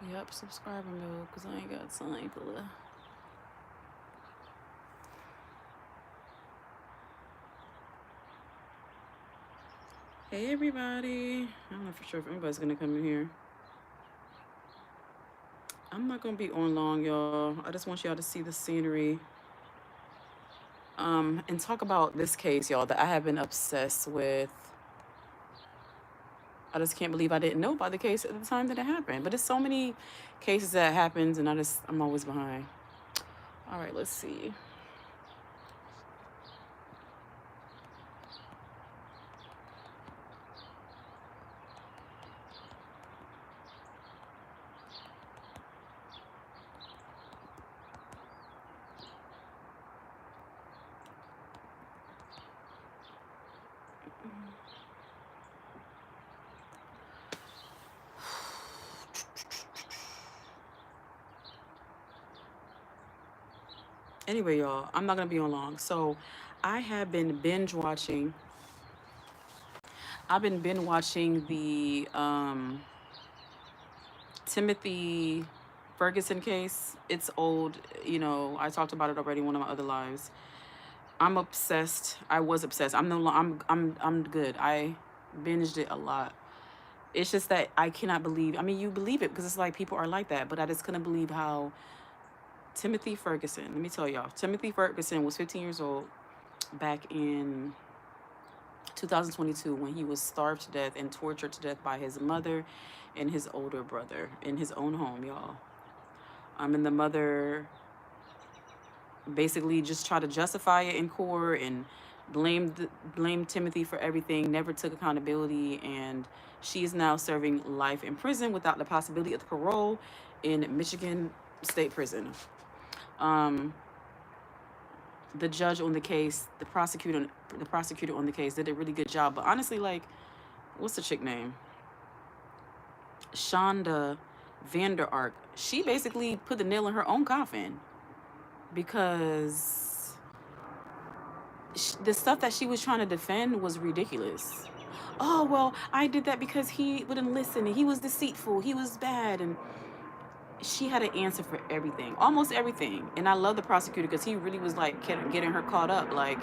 Yep, subscriber mode, because I ain't got time for the. Hey, everybody. I don't know for sure if anybody's going to come in here. I'm not going to be on long, y'all. I just want y'all to see the scenery. And talk about this case, y'all, that I have been obsessed with. I just can't believe I didn't know about the case at the time that it happened. But there's so many cases that happens, and I'm always behind. All right, let's see. Anyway, y'all, I'm not gonna be on long. So, I have been binge watching. I've been binge watching the Timothy Ferguson case. It's old. I talked about it already in one of my other lives. I'm obsessed. I was obsessed. I'm no. I'm good. I binged it a lot. It's just that I cannot believe. I mean, you believe it because it's like people are like that, but I just couldn't believe how Timothy Ferguson. Let me tell y'all. Timothy Ferguson was 15 years old back in 2022 when he was starved to death and tortured to death by his mother and his older brother in his own home, y'all. And the mother basically just tried to justify it in court and blamed Timothy for everything, never took accountability, and she is now serving life in prison without the possibility of parole in Michigan State Prison. Um, the judge on the case, the prosecutor on the case did a really good job. But honestly, like, what's the chick name? Shanda Vander Ark. She basically put the nail in her own coffin because the stuff that she was trying to defend was ridiculous. Oh, well, I did that because he wouldn't listen and he was deceitful, he was bad, and she had an answer for everything, almost everything. And I love the prosecutor because he really was like getting her caught up, like,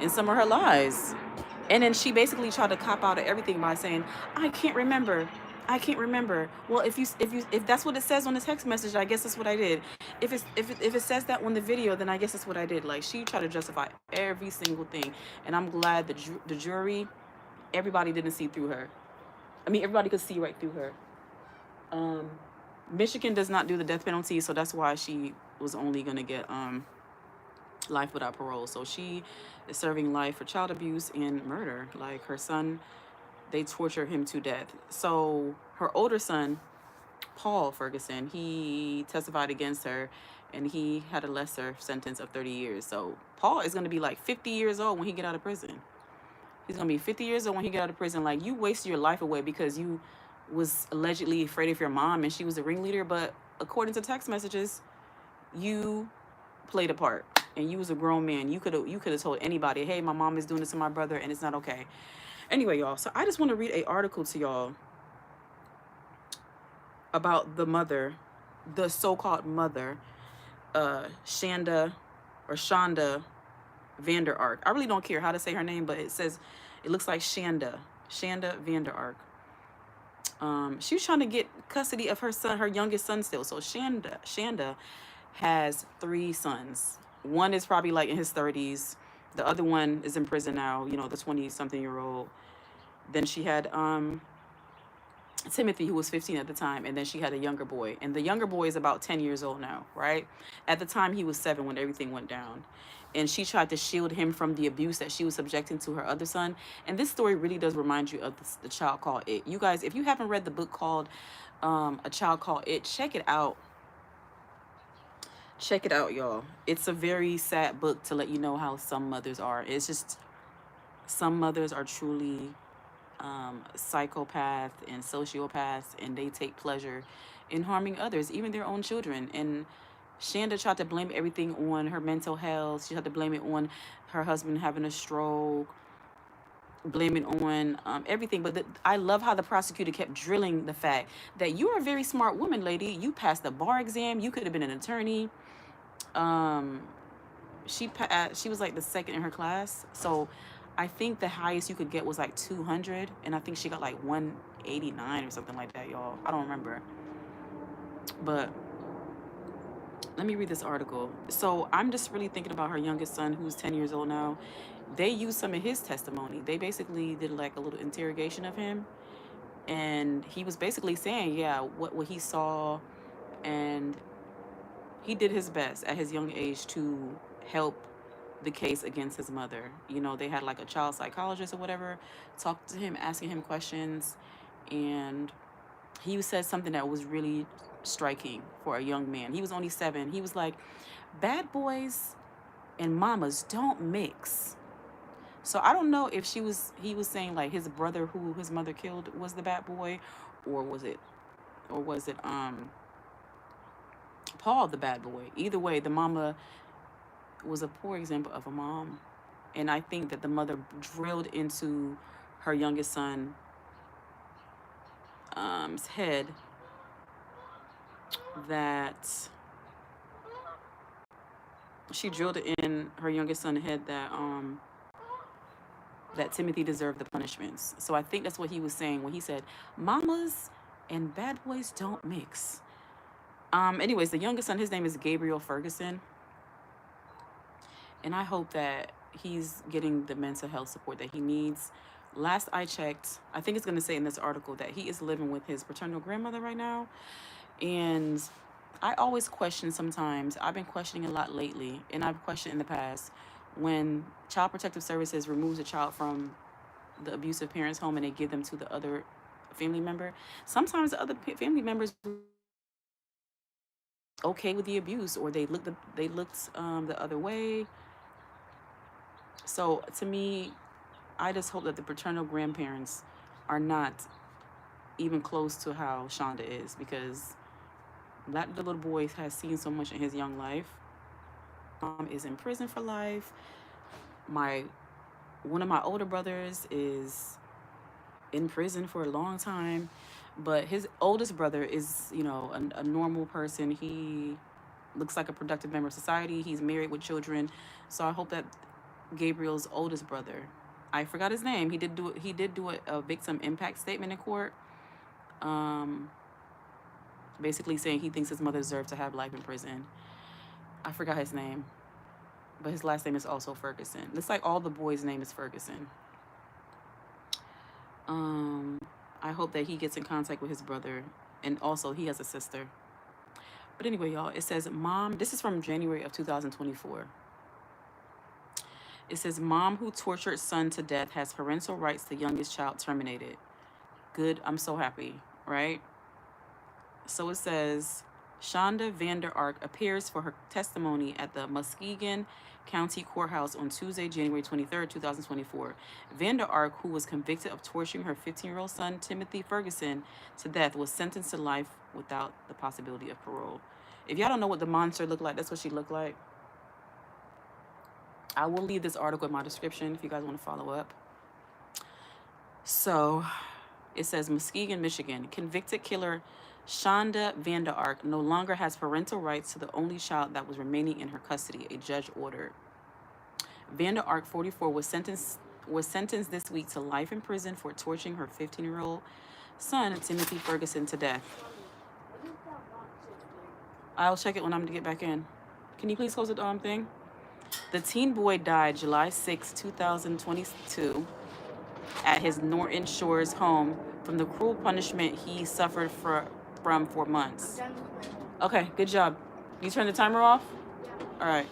in some of her lies. And then she basically tried to cop out of everything by saying, "I can't remember. I can't remember." Well, if that's what it says on the text message, I guess that's what I did. If it says that on the video, then I guess that's what I did. Like, she tried to justify every single thing, and I'm glad the jury, everybody didn't see through her. I mean, everybody could see right through her. Um, Michigan does not do the death penalty, so that's why she was only gonna get life without parole. So she is serving life for child abuse and murder. Like, her son, they torture him to death. So her older son, Paul Ferguson, he testified against her, and he had a lesser sentence of 30 years. So Paul is going to be like 50 years old when he get out of prison. He's going to be 50 years old when he get out of prison. Like, you wasted your life away because you was allegedly afraid of your mom and she was a ringleader, but according to text messages, you played a part and you was a grown man. You could have told anybody, "Hey, my mom is doing this to my brother and it's not okay." Anyway, y'all, so I just want to read a article to y'all about the mother, the so-called mother, Shanda Vander Ark. I really don't care how to say her name, but it looks like Shanda Vander Ark. She was trying to get custody of her son, her youngest son still. So Shanda has 3 sons. One is probably like in his 30s. The other one is in prison now, the 20-something-year-old. Then she had Timothy, who was 15 at the time, and then she had a younger boy. And the younger boy is about 10 years old now, right? At the time, he was 7 when everything went down. And she tried to shield him from the abuse that she was subjecting to her other son. And this story really does remind you of the child called It. You guys, if you haven't read the book called A Child Called It, check it out. Check it out, y'all. It's a very sad book to let you know how some mothers are. It's just, some mothers are truly psychopaths and sociopaths, and they take pleasure in harming others, even their own children. And Shanda tried to blame everything on her mental health. She tried to blame it on her husband having a stroke. blaming on everything. But I love how the prosecutor kept drilling the fact that you're a very smart woman, lady. You passed the bar exam. You could have been an attorney. Um, she was like the second in her class. So I think the highest you could get was like 200, and I think she got like 189 or something like that, y'all. I don't remember. But let me read this article. So I'm just really thinking about her youngest son, who's 10 years old now. They used some of his testimony. They basically did like a little interrogation of him, and he was basically saying, yeah, what he saw, and he did his best at his young age to help the case against his mother. You know, they had like a child psychologist or whatever talk to him, asking him questions, and he said something that was really striking for a young man. He was only 7. He was like, bad boys and mamas don't mix. So I don't know if he was saying like his brother who his mother killed was the bad boy, or was it Paul the bad boy. Either way, the mama was a poor example of a mom. And I think that the mother drilled into her youngest son's head that she drilled in her youngest son's head that Timothy deserved the punishments. So I think that's what he was saying when he said, mamas and bad boys don't mix. Anyways, the youngest son, his name is Gabriel Ferguson. And I hope that he's getting the mental health support that he needs. Last I checked, I think it's going to say in this article that he is living with his paternal grandmother right now. And I always question sometimes. I've been questioning a lot lately, and I've questioned in the past when Child Protective Services removes a child from the abusive parent's home and they give them to the other family member. Sometimes the other family members okay with the abuse, or they looked the other way. So to me, I just hope that the paternal grandparents are not even close to how Shanda is, because that little boy has seen so much in his young life. Is in prison for life. My one of my older brothers is in prison for a long time, but his oldest brother is, you know, a normal person. He looks like a productive member of society. He's married with children. So I hope that Gabriel's oldest brother, I forgot his name. He did do a victim impact statement in court, um, basically saying he thinks his mother deserves to have life in prison. I forgot his name, but his last name is also Ferguson. Looks like all the boys' name is Ferguson. Um, I hope that he gets in contact with his brother, and also he has a sister. But anyway, y'all, it says, Mom, this is from January of 2024. It says, Mom who tortured son to death has parental rights to youngest child terminated. Good, I'm so happy, right? So it says, Shanda Vander Ark appears for her testimony at the Muskegon County Courthouse on Tuesday, January 23rd, 2024. Vander Ark, who was convicted of torturing her 15-year-old son, Timothy Ferguson, to death, was sentenced to life without the possibility of parole. If y'all don't know what the monster looked like, that's what she looked like. I will leave this article in my description if you guys want to follow up. So it says, Muskegon, Michigan. Convicted killer Shanda Vander Ark no longer has parental rights to the only child that was remaining in her custody, a judge ordered. Vander Ark, 44, was sentenced this week to life in prison for torturing her 15-year-old son, Timothy Ferguson, to death. I'll check it when I'm to get back in. Can you please close the thing? The teen boy died July 6, 2022, at his Norton Shores home from the cruel punishment he suffered from for months. Okay, good job. You turned the timer off? All right.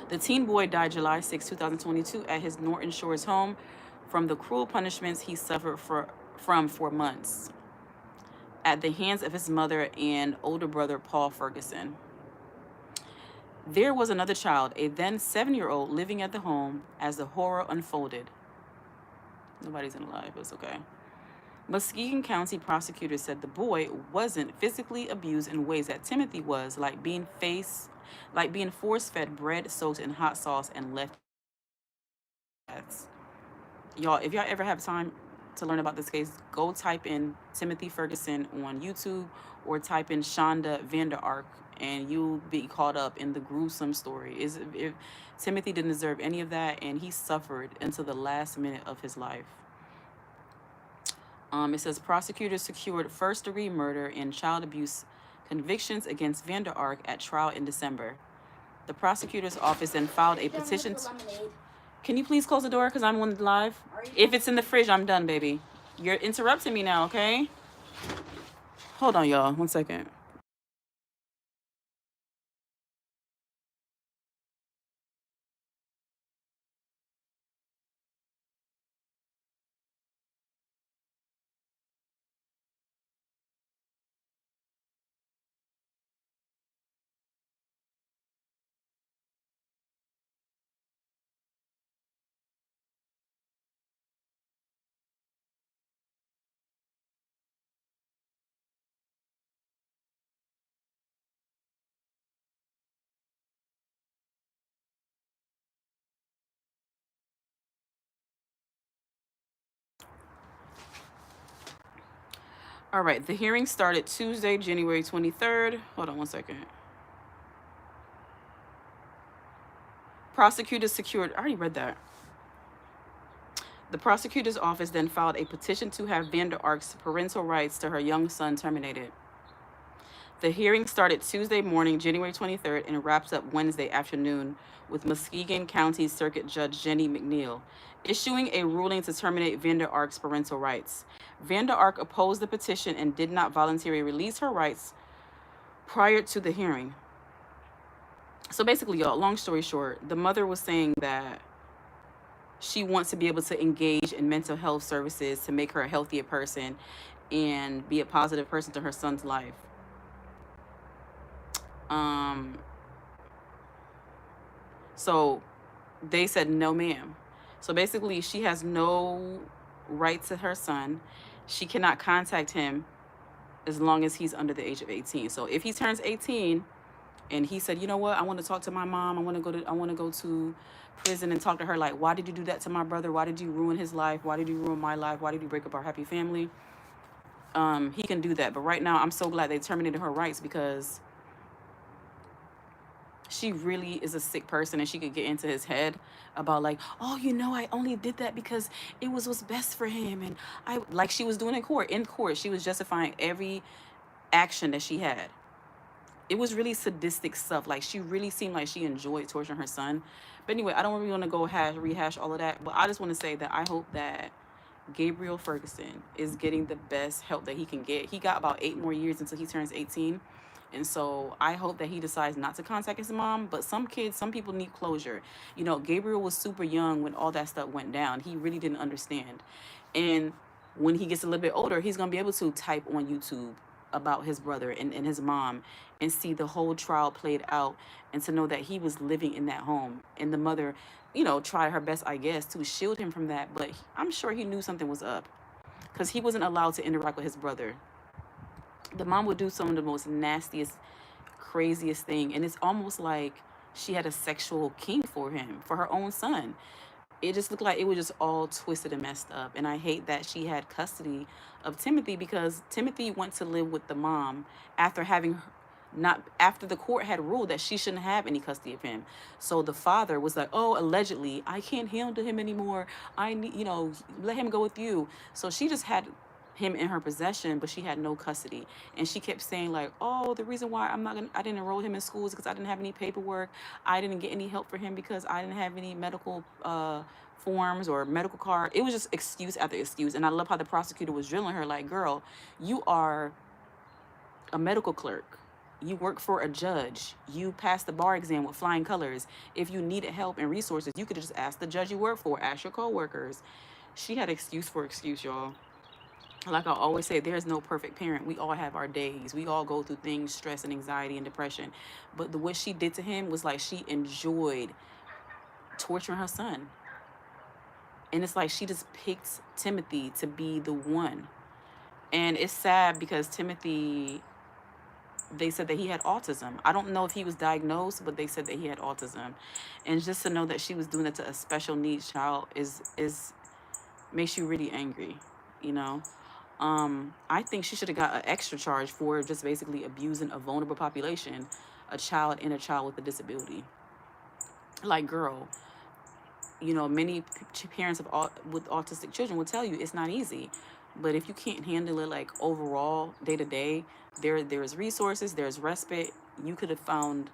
The teen boy died July 6, 2022, at his Norton Shores home from the cruel punishments he suffered from for months at the hands of his mother and older brother, Paul Ferguson. There was another child, a then 7-year-old, living at the home as the horror unfolded. Nobody's alive, but it's okay. Muskegon County prosecutors said the boy wasn't physically abused in ways that Timothy was, like being force-fed bread soaked in hot sauce and left. Y'all, if y'all ever have time to learn about this case, go type in Timothy Ferguson on YouTube or type in Shanda Vander Ark, and you'll be caught up in the gruesome story. Is if Timothy didn't deserve any of that, and he suffered until the last minute of his life. It says prosecutors secured first-degree murder and child abuse convictions against Vander Ark at trial in December. The prosecutor's office then filed a petition. Can you please close the door because I'm on live? If it's in the fridge, I'm done, baby. You're interrupting me now, okay? Hold on, y'all. 1 second. All right, the hearing started Tuesday, January 23rd. Hold on 1 second. Prosecutors secured, I already read that. The prosecutor's office then filed a petition to have Vander Ark's parental rights to her young son terminated. The hearing started Tuesday morning, January 23rd, and wraps up Wednesday afternoon with Muskegon County Circuit Judge Jenny McNeil issuing a ruling to terminate Vander Ark's parental rights. Vander Ark opposed the petition and did not voluntarily release her rights prior to the hearing. So basically, y'all, long story short, the mother was saying that she wants to be able to engage in mental health services to make her a healthier person and be a positive person to her son's life. So they said, no, ma'am. So basically, she has no right to her son. She cannot contact him as long as he's under the age of 18. So if he turns 18 and he said, you know what, I want to talk to my mom, I want to go to prison and talk to her, like, why did you do that to my brother? Why did you ruin his life? Why did you ruin my life? Why did you break up our happy family? He can do that. But right now, I'm so glad they terminated her rights because she really is a sick person, and she could get into his head about, like, oh, you know, I only did that because it was what's best for him. And I, like she was doing in court, she was justifying every action that she had. It was really sadistic stuff. Like, she really seemed like she enjoyed torturing her son. But anyway, I don't really want to go rehash all of that, but I just want to say that I hope that Gabriel Ferguson is getting the best help that he can get. He got about 8 more years until he turns 18. And so I hope that he decides not to contact his mom. But some people need closure. You know, Gabriel was super young when all that stuff went down. He really didn't understand. And when he gets a little bit older, he's going to be able to type on YouTube about his brother and his mom and see the whole trial played out, and to know that he was living in that home. And the mother, you know, tried her best, I guess, to shield him from that. But I'm sure he knew something was up because he wasn't allowed to interact with his brother. The mom would do some of the most nastiest, craziest thing. And it's almost like she had a sexual kink for him, for her own son. It just looked like it was just all twisted and messed up. And I hate that she had custody of Timothy, because Timothy went to live with the mom after having not after the court had ruled that she shouldn't have any custody of him. So the father was like, oh, allegedly, I can't handle him anymore. I need, you know, let him go with you. So she just had him in her possession, but she had no custody. And she kept saying, like, oh, the reason why I didn't enroll him in schools because I didn't have any paperwork. I didn't get any help for him because I didn't have any medical forms or medical card. It was just excuse after excuse. And I love how the prosecutor was drilling her, like, girl, you are a medical clerk. You work for a judge. You passed the bar exam with flying colors. If you needed help and resources, you could have just asked the judge you work for, ask your coworkers. She had excuse for excuse, y'all. Like I always say, there's no perfect parent. We all have our days. We all go through things, stress and anxiety and depression. But what she did to him was like she enjoyed torturing her son. And it's like she just picked Timothy to be the one. And it's sad because Timothy, they said that he had autism. I don't know if he was diagnosed, but they said that he had autism. And just to know that she was doing it to a special needs child is makes you really angry, you know. I think she should have got an extra charge for just basically abusing a vulnerable population, a child and a child with a disability. Like, girl, many parents with autistic children will tell you it's not easy, but if you can't handle it, like, overall, day to day, there's resources, there's respite. You could have found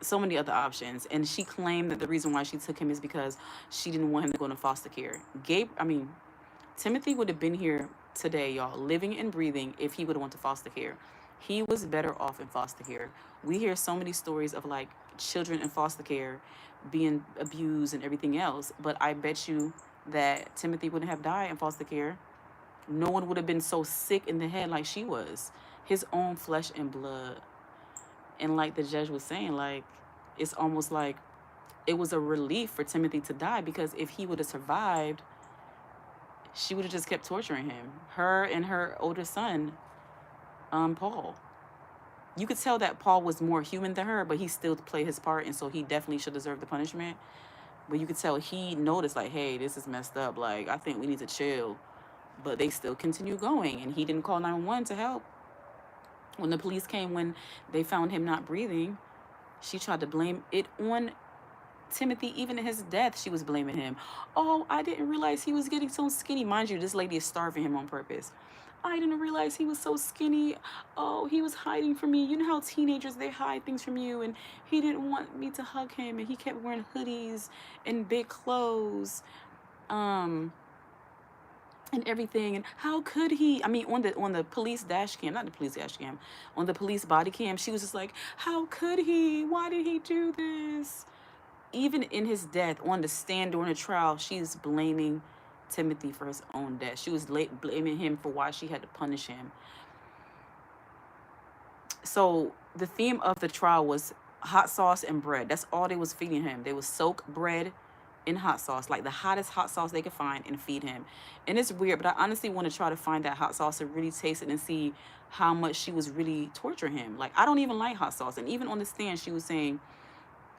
so many other options. And she claimed that the reason why she took him is because she didn't want him to go into foster care. Timothy would have been here today, y'all, living and breathing, if he would have went to foster care. He was better off in foster care. We hear so many stories of, like, children in foster care being abused and everything else, but I bet you that Timothy wouldn't have died in foster care. No one would have been so sick in the head like she was. His own flesh and blood. And like the judge was saying, like, it's almost like it was a relief for Timothy to die, because if he would have survived, she would have just kept torturing him. Her and her older son, Paul. You could tell that Paul was more human than her, but he still played his part, and so he definitely should deserve the punishment. But you could tell he noticed, like, hey, this is messed up. Like, I think we need to chill. But they still continue going, and he didn't call 911 to help. When the police came, when they found him not breathing, she tried to blame it on Timothy. Even in his death, she was blaming him. Oh, I didn't realize he was getting so skinny. Mind you, this lady is starving him on purpose. I didn't realize he was so skinny. Oh, he was hiding from me. You know how teenagers, they hide things from you, and he didn't want me to hug him, and he kept wearing hoodies and big clothes, and everything. And how could he? I mean, on the police dash cam, not the police dash cam, on the police body cam, she was just like, how could he? Why did he do this? Even in his death, on the stand during the trial, she's blaming Timothy for his own death. She was blaming him for why she had to punish him. So the theme of the trial was hot sauce and bread. That's all they was feeding him. They would soak bread in hot sauce, like the hottest hot sauce they could find, and feed him. And it's weird, but I honestly want to try to find that hot sauce and really taste it and see how much she was really torturing him. Like, I don't even like hot sauce. And even on the stand, she was saying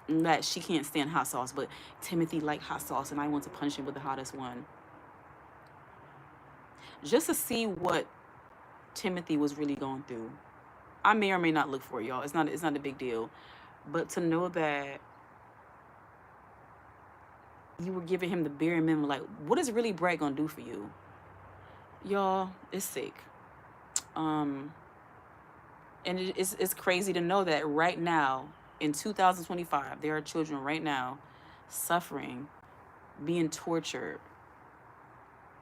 that she can't stand hot sauce, but Timothy liked hot sauce, and I want to punish him with the hottest one. Just to see what Timothy was really going through. I may or may not look for it, y'all. It's not a big deal. But to know that you were giving him the bare minimum, like, what is really bread gonna do for you? Y'all, it's sick. And it's crazy to know that right now, in 2025, there are children right now suffering, being tortured,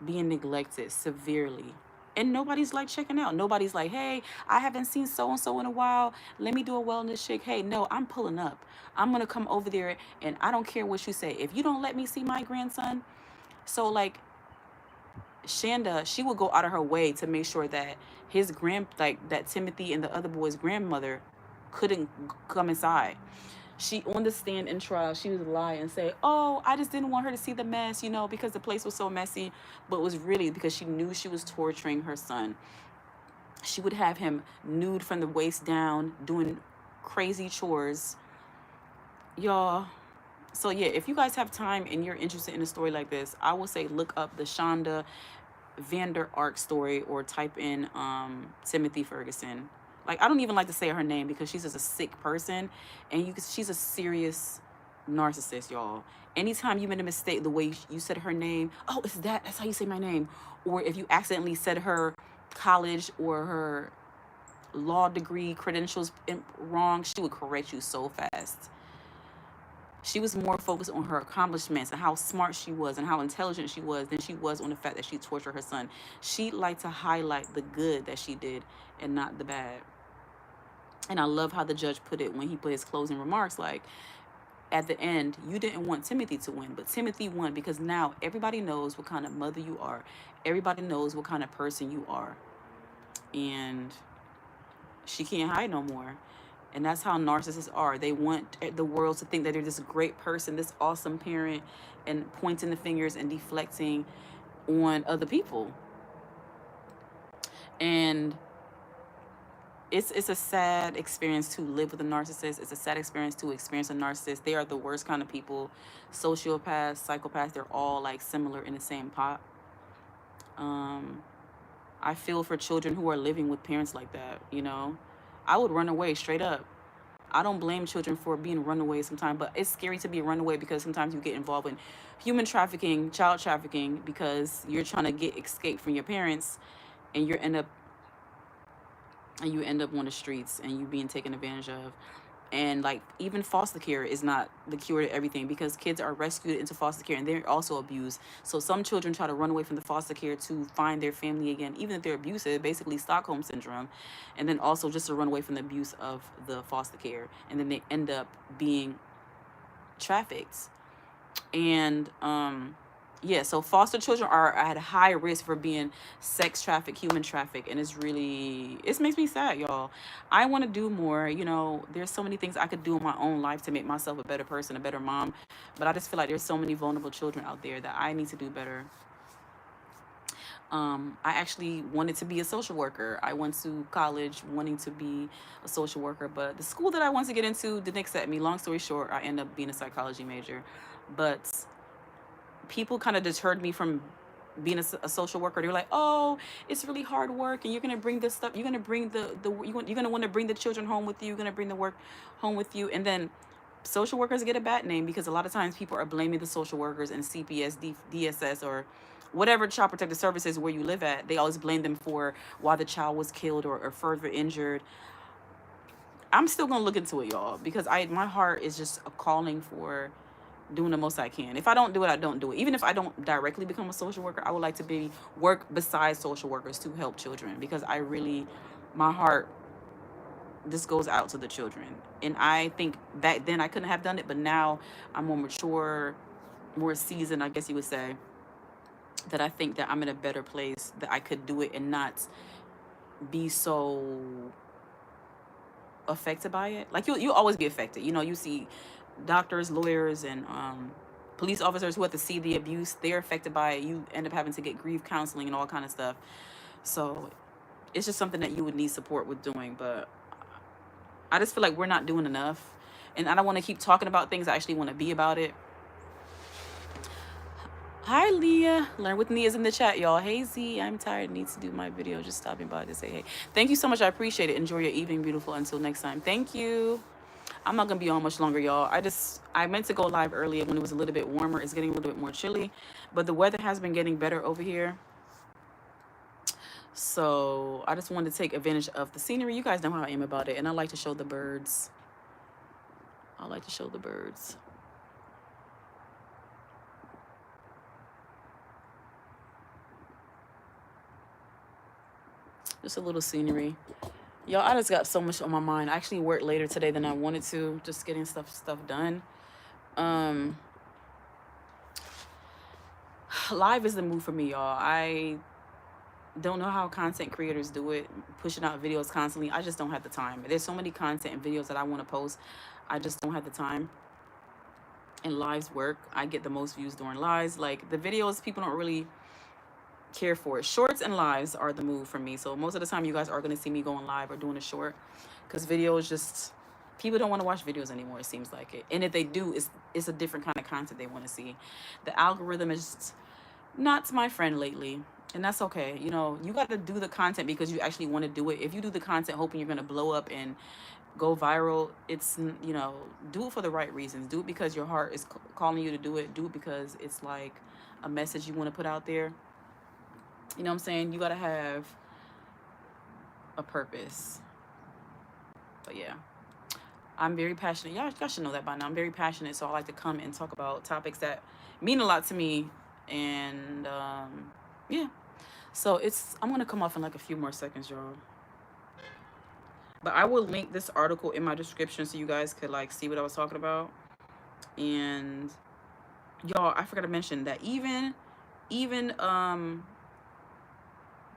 being neglected severely. And nobody's like checking out. Nobody's like, hey, I haven't seen so-and-so in a while. Let me do a wellness check. Hey, no, I'm pulling up. I'm going to come over there, and I don't care what you say. If you don't let me see my grandson. So, like, Shanda, she would go out of her way to make sure that that Timothy and the other boy's grandmother couldn't come inside. She, on the stand in trial, she would lie and say, oh, I just didn't want her to see the mess, because the place was so messy. But it was really because she knew she was torturing her son. She would have him nude from the waist down, doing crazy chores. Y'all. So yeah, if you guys have time and you're interested in a story like this, I will say look up the Shanda Vander Ark story, or type in Timothy Ferguson. Like, I don't even like to say her name because she's just a sick person, and she's a serious narcissist, y'all. Anytime you made a mistake, the way you said her name, oh, that's how you say my name. Or if you accidentally said her college or her law degree credentials wrong, she would correct you so fast. She was more focused on her accomplishments and how smart she was and how intelligent she was than she was on the fact that she tortured her son. She liked to highlight the good that she did and not the bad. And I love how the judge put it when he put his closing remarks, like, at the end, you didn't want Timothy to win, but Timothy won because now everybody knows what kind of mother you are. Everybody knows what kind of person you are. And she can't hide no more. And that's how narcissists are. They want the world to think that they're this great person, this awesome parent, and pointing the fingers and deflecting on other people. And it's a sad experience to live with a narcissist. It's a sad experience to experience a narcissist. They are the worst kind of people. Sociopaths, psychopaths, they're all like similar in the same pot. Um, I feel for children who are living with parents like that, you know. I would run away straight up. I don't blame children for being runaways sometimes, but it's scary to be a runaway because sometimes you get involved in human trafficking, child trafficking, because you're trying to get escape from your parents, and you end up on the streets and you being taken advantage of. And like even foster care is not the cure to everything, because kids are rescued into foster care and they're also abused. So some children try to run away from the foster care to find their family again, even if they're abusive, basically Stockholm syndrome. And then also just to run away from the abuse of the foster care, and then they end up being trafficked. And yeah, so foster children are at a high risk for being sex trafficked, human trafficked, and it makes me sad, y'all. I want to do more. You know, there's so many things I could do in my own life to make myself a better person, a better mom, but I just feel like there's so many vulnerable children out there that I need to do better. I actually wanted to be a social worker. I went to college wanting to be a social worker, but the school that I wanted to get into didn't accept me. Long story short, I ended up being a psychology major. But people kind of deterred me from being a social worker. They're like, oh, it's really hard work, and you're gonna bring this stuff. You're gonna bring you're gonna want to bring the children home with you. You're gonna bring the work home with you, and then social workers get a bad name because a lot of times people are blaming the social workers and CPS, DSS, or whatever child protective services where you live at. They always blame them for why the child was killed or further injured. I'm still gonna look into it, y'all, because my heart is just a calling for doing the most I can. If I don't do it, I don't do it. Even if I don't directly become a social worker, I would like to be work beside social workers to help children, because I really, my heart, this goes out to the children. And I think back then I couldn't have done it, but now I'm more mature, more seasoned, I guess you would say, that I think that I'm in a better place that I could do it and not be so affected by it. Like you always be affected. You know, you see doctors, lawyers, and police officers who have to see the abuse. They're affected by it. You end up having to get grief counseling and all kind of stuff. So it's just something that you would need support with doing. But I just feel like we're not doing enough, and I don't want to keep talking about things. I actually want to be about it. Hi, Leah. Learn with me is in the chat, y'all. Hey, Z. I'm tired. Need to do my video. Just stopping by to say hey. Thank you so much. I appreciate it. Enjoy your evening, beautiful. Until next time. Thank you. I'm not gonna be on much longer, y'all. I meant to go live earlier when it was a little bit warmer. It's getting a little bit more chilly, but the weather has been getting better over here. So I just wanted to take advantage of the scenery. You guys know how I am about it, and I like to show the birds. I like to show the birds. Just a little scenery. Y'all, I just got so much on my mind. I actually worked later today than I wanted to, just getting stuff done. Live is the move for me, y'all. I don't know how content creators do it, pushing out videos constantly. I just don't have the time. There's so many content and videos that I want to post. I just don't have the time. And lives work. I get the most views during lives. Like the videos, people don't really care for it. Shorts and lives are the move for me. So most of the time you guys are going to see me going live or doing a short, because videos just, people don't want to watch videos anymore, it seems like it. And if they do, it's a different kind of content they want to see. The algorithm is not my friend lately, and that's okay. You know, you got to do the content because you actually want to do it. If you do the content hoping you're going to blow up and go viral, it's, you know, do it for the right reasons. Do it because your heart is calling you to do it. Do it because it's like a message you want to put out there. You know what I'm saying? You got to have a purpose. But yeah, I'm very passionate. Y'all should know that by now. I'm very passionate, so I like to come and talk about topics that mean a lot to me. And yeah, so I'm gonna come off in like a few more seconds, y'all. But I will link this article in my description so you guys could like see what I was talking about. And y'all, I forgot to mention that even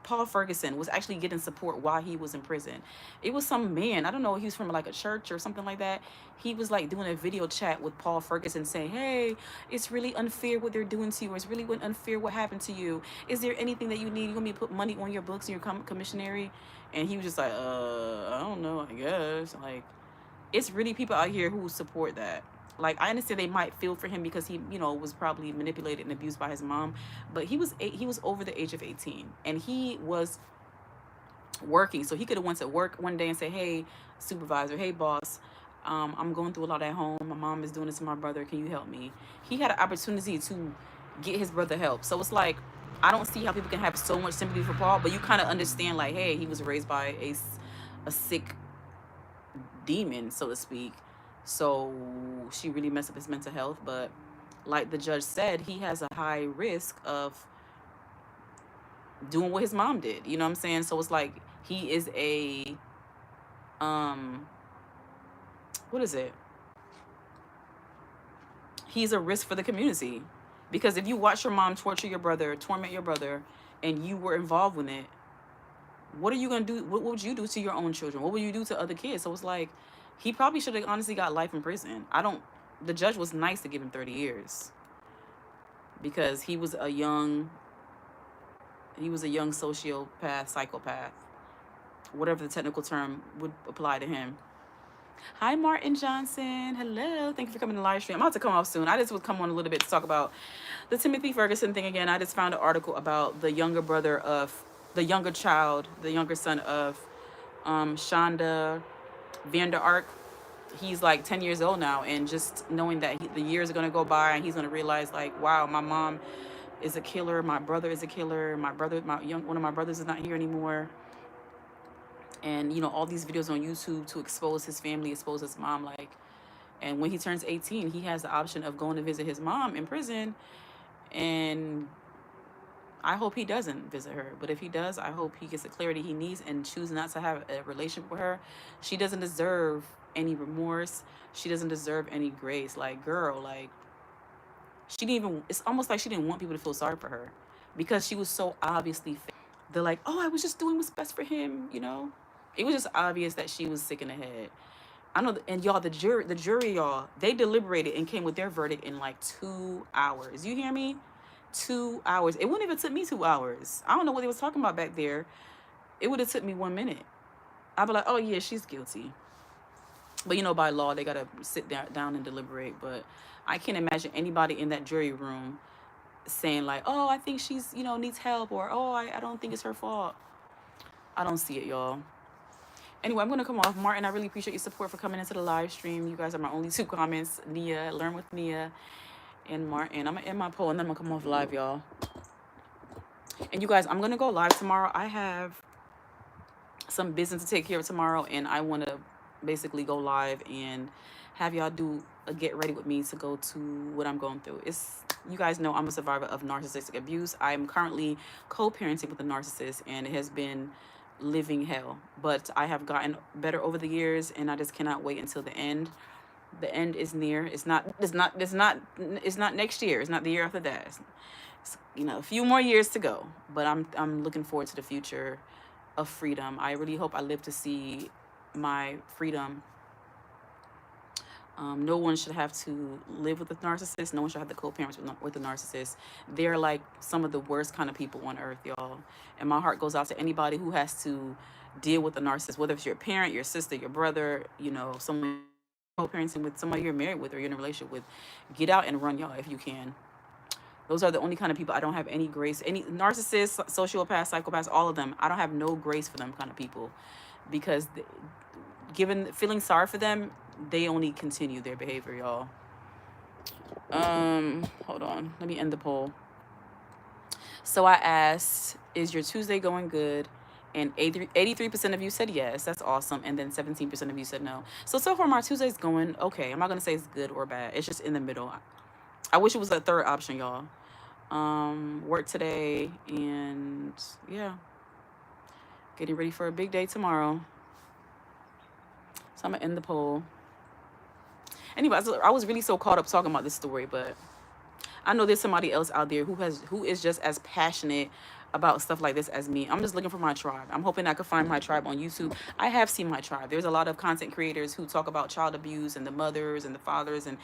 Paul Ferguson was actually getting support while he was in prison. It was some man, I don't know, he was from like a church or something like that. He was like doing a video chat with Paul Ferguson saying, hey, it's really unfair what they're doing to you, or it's really unfair what happened to you. Is there anything that you need? You want me to put money on your books and your commissionary? And he was just like, I don't know, I guess. Like, it's really people out here who support that. Like, I understand they might feel for him because he, you know, was probably manipulated and abused by his mom, but he was over the age of 18, and he was working, so he could have went to work one day and say, hey, supervisor, hey, boss, I'm going through a lot at home. My mom is doing this to my brother. Can you help me? He had an opportunity to get his brother help. So it's like, I don't see how people can have so much sympathy for Paul, but you kind of understand, like, hey, he was raised by a sick demon, so to speak. So she really messed up his mental health. But like the judge said, he has a high risk of doing what his mom did. You know what I'm saying? So it's like he is a what is it? He's a risk for the community. Because if you watch your mom torture your brother, torment your brother, and you were involved with it, what are you going to do? What would you do to your own children? What would you do to other kids? So it's like, he probably should have honestly got life in prison. The judge was nice to give him 30 years. Because he was a young sociopath, psychopath. Whatever the technical term would apply to him. Hi, Martin Johnson. Hello. Thank you for coming to the live stream. I'm about to come off soon. I just would come on a little bit to talk about the Timothy Ferguson thing again. I just found an article about the younger son of Shanda Vander Ark. He's like 10 years old now, and just knowing that the years are going to go by and he's going to realize, like, wow, my mom is a killer, my brother is a killer, one of my brothers is not here anymore. And, you know, all these videos on YouTube to expose his family, expose his mom, like, and when he turns 18, he has the option of going to visit his mom in prison. And I hope he doesn't visit her. But if he does, I hope he gets the clarity he needs and chooses not to have a relationship with her. She doesn't deserve any remorse. She doesn't deserve any grace. Like, girl, like, it's almost like she didn't want people to feel sorry for her because she was so obviously fake. They're like, oh, I was just doing what's best for him, you know? It was just obvious that she was sick in the head. I know, and y'all, the jury, y'all, they deliberated and came with their verdict in like 2 hours. You hear me? 2 hours. It wouldn't even took me 2 hours. I don't know what they was talking about back there. It would have took me 1 minute. I'd be like, oh yeah, she's guilty. But you know, by law, they gotta sit down and deliberate. But I can't imagine anybody in that jury room saying like, oh, I think she's, you know, needs help, or oh, I don't think it's her fault. I don't see it, y'all. Anyway, I'm going to come off. Martin, I really appreciate your support for coming into the live stream. You guys are my only 2 comments. Nia, Learn with Nia, and Martin. I'm going to end my poll, and then I'm going to come off live, y'all. And you guys, I'm going to go live tomorrow. I have some business to take care of tomorrow, and I want to basically go live and have y'all do a get ready with me to go to what I'm going through. You guys know I'm a survivor of narcissistic abuse. I'm currently co-parenting with a narcissist, and it has been living hell, but I have gotten better over the years, and I just cannot wait until the end. The end is near. It's not next year. It's not the year after that. It's, you know, a few more years to go, but I'm looking forward to the future of freedom. I really hope I live to see my freedom. No one should have to live with a narcissist. No one should have to co-parent with a narcissist. They're like some of the worst kind of people on earth, y'all. And my heart goes out to anybody who has to deal with a narcissist, whether it's your parent, your sister, your brother, you know, someone co-parenting with, somebody you're married with or you're in a relationship with. Get out and run, y'all, if you can. Those are the only kind of people I don't have any grace. Any narcissists, sociopaths, psychopaths, all of them, I don't have no grace for them kind of people, because feeling sorry for them, they only continue their behavior, y'all. Hold on. Let me end the poll. So I asked, is your Tuesday going good? And 83% of you said yes. That's awesome. And then 17% of you said no. So far my Tuesday's going okay. I'm not going to say it's good or bad. It's just in the middle. I wish it was a third option, y'all. Work today, and yeah, getting ready for a big day tomorrow. So I'm going to end the poll. Anyway, I was really so caught up talking about this story, but I know there's somebody else out there who is just as passionate about stuff like this as me. I'm just looking for my tribe. I'm hoping I could find my tribe on YouTube. I have seen my tribe. There's a lot of content creators who talk about child abuse and the mothers and the fathers and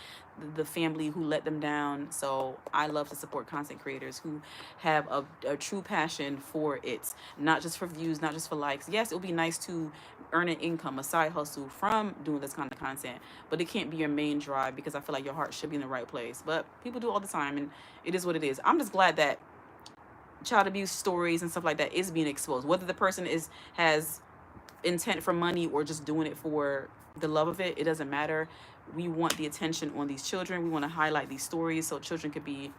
the family who let them down. So I love to support content creators who have a true passion for it, not just for views, not just for likes. Yes, it would be nice to earn an income, a side hustle from doing this kind of content, but it can't be your main drive because I feel like your heart should be in the right place. But people do all the time, and it is what it is. I'm just glad that child abuse stories and stuff like that is being exposed, whether the person has intent for money or just doing it for the love of it. It doesn't matter. We want the attention on these children. We want to highlight these stories so children could be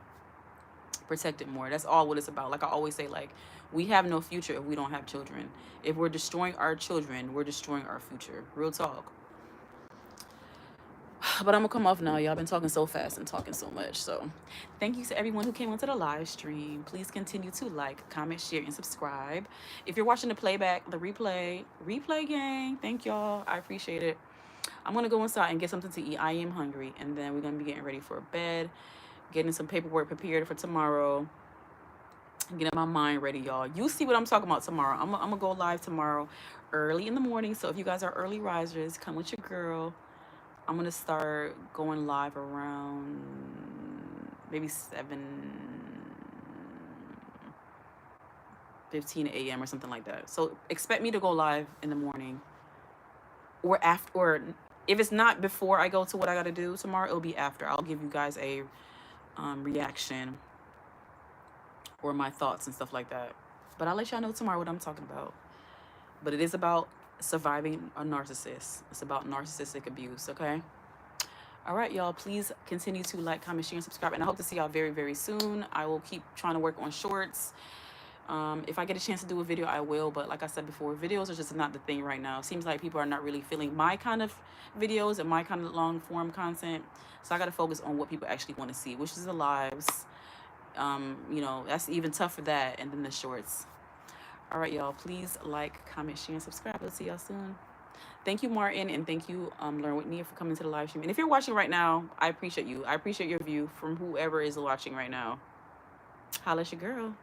protected more. That's all what it's about. Like I always say, like, we have no future if we don't have children. If we're destroying our children, we're destroying our future. Real talk. But I'm gonna come off now. Y'all been talking so fast and talking so much. So thank you to everyone who came onto the live stream. Please continue to like, comment, share, and subscribe. If you're watching the playback, the replay gang, thank y'all. I appreciate it. I'm gonna go inside and get something to eat. I am hungry, and then we're gonna be getting ready for bed, getting some paperwork prepared for tomorrow, getting my mind ready, y'all. You see what I'm talking about tomorrow. I'm gonna go live tomorrow early in the morning. So if you guys are early risers, come with your girl. I'm gonna start going live around maybe 7:15 a.m. or something like that. So expect me to go live in the morning or after, or if it's not before I go to what I gotta do tomorrow, it'll be after. I'll give you guys a reaction or my thoughts and stuff like that. But I'll let y'all know tomorrow what I'm talking about. But it is about surviving a narcissist. It's about narcissistic abuse, okay? All right, y'all, please continue to like, comment, share, and subscribe. And I hope to see y'all very, very soon. I will keep trying to work on shorts. If I get a chance to do a video, I will. But like I said before, videos are just not the thing right now. It seems like people are not really feeling my kind of videos and my kind of long form content. So I got to focus on what people actually want to see, which is the lives. You know, that's even tougher that. And then the shorts. All right, y'all, please like, comment, share, and subscribe. I'll see y'all soon. Thank you, Martin, and thank you, Learn with Nia, for coming to the live stream. And if you're watching right now, I appreciate you. I appreciate your view from whoever is watching right now. Holla at your girl.